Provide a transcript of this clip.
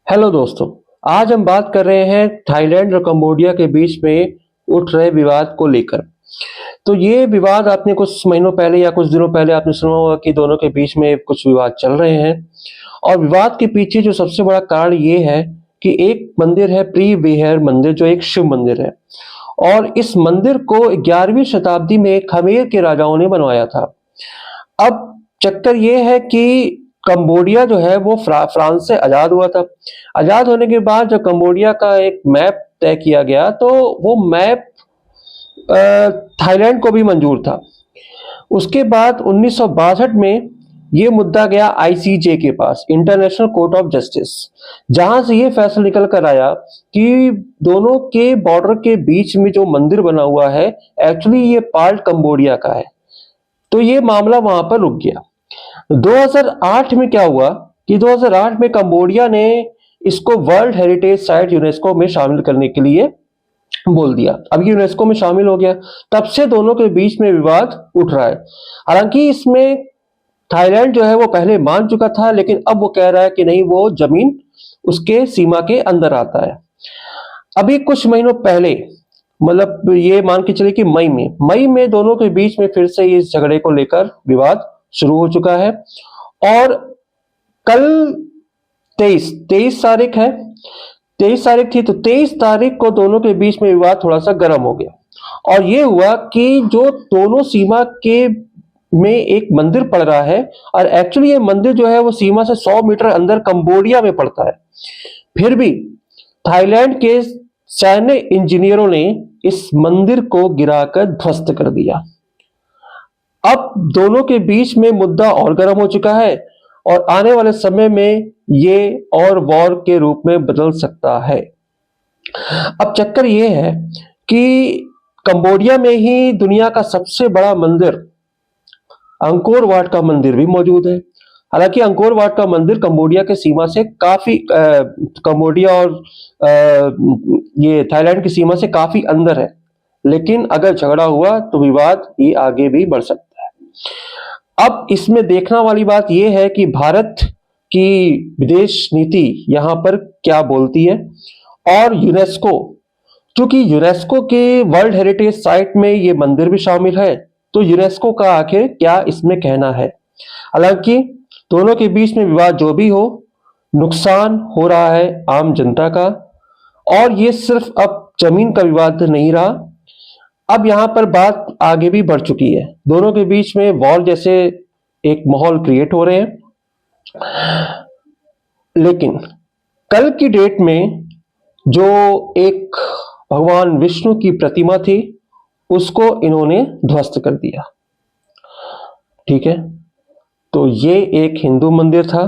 Hello दोस्तों। आज हम बात कर रहे हैं थाईलैंड और कंबोडिया के बीच में उठ रहे विवाद को लेकर। तो ये विवाद आपने कुछ महीनों पहले या कुछ दिनों पहले आपने सुना होगा कि दोनों के बीच में कुछ विवाद चल रहे हैं। और विवाद के पीछे जो सबसे बड़ा कारण ये है कि एक मंदिर है प्री विहार मंदिर, जो एक शिव मंदिर है। और इस मंदिर को 11वीं शताब्दी में खमेर के राजाओं ने बनवाया था। अब चक्कर ये है कि कंबोडिया जो है वो फ्रांस से आजाद हुआ था। आजाद होने के बाद जब कंबोडिया का एक मैप तय किया गया तो वो मैप थाईलैंड को भी मंजूर था। उसके बाद 1962 में ये मुद्दा गया आईसीजे के पास, इंटरनेशनल कोर्ट ऑफ जस्टिस, जहां से ये फैसला निकल कर आया कि दोनों के बॉर्डर के बीच में जो मंदिर बना हुआ है एक्चुअली ये पार्ट कंबोडिया का है। तो ये मामला वहां पर रुक गया। 2008 में क्या हुआ कि 2008 में कंबोडिया ने इसको वर्ल्ड हेरिटेज साइट यूनेस्को में शामिल करने के लिए बोल दिया। अब यूनेस्को में शामिल हो गया। तब से दोनों के बीच में विवाद उठ रहा है। हालांकि इसमें थाईलैंड जो है वो पहले मान चुका था, लेकिन अब वो कह रहा है कि नहीं, वो जमीन उसके सीमा के अंदर आता है। अभी कुछ महीनों पहले, मतलब ये मान के चले कि मई में दोनों के बीच में फिर से इस झगड़े को लेकर विवाद शुरू हो चुका है। और कल 23 तारीख है, 23 तारीख थी, तो 23 तारीख को दोनों के बीच में विवाद थोड़ा सा गर्म हो गया। और ये हुआ कि जो दोनों सीमा के में एक मंदिर पड़ रहा है, और एक्चुअली ये मंदिर जो है वो सीमा से 100 मीटर अंदर कंबोडिया में पड़ता है, फिर भी थाईलैंड के सैन्य इंजीनियरों ने इस मंदिर को गिराकर ध्वस्त कर दिया। अब दोनों के बीच में मुद्दा और गर्म हो चुका है और आने वाले समय में ये और वॉर के रूप में बदल सकता है। अब चक्कर ये है कि कंबोडिया में ही दुनिया का सबसे बड़ा मंदिर अंकोर वाट का मंदिर भी मौजूद है। हालांकि अंकोर वाट का मंदिर कंबोडिया के सीमा से काफी कंबोडिया और ये थाईलैंड की सीमा से काफी अंदर है, लेकिन अगर झगड़ा हुआ तो विवाद ये आगे भी बढ़ सकता है। अब इसमें देखना वाली बात यह है कि भारत की विदेश नीति यहां पर क्या बोलती है। और यूनेस्को, क्योंकि यूनेस्को के वर्ल्ड हेरिटेज साइट में ये मंदिर भी शामिल है, तो यूनेस्को का आखिर क्या इसमें कहना है। हालांकि दोनों के बीच में विवाद जो भी हो, नुकसान हो रहा है आम जनता का। और ये सिर्फ अब जमीन का विवाद नहीं रहा, अब यहां पर बात आगे भी बढ़ चुकी है। दोनों के बीच में वॉर जैसे एक माहौल क्रिएट हो रहे हैं। लेकिन कल की डेट में जो एक भगवान विष्णु की प्रतिमा थी उसको इन्होंने ध्वस्त कर दिया। ठीक है, तो ये एक हिंदू मंदिर था।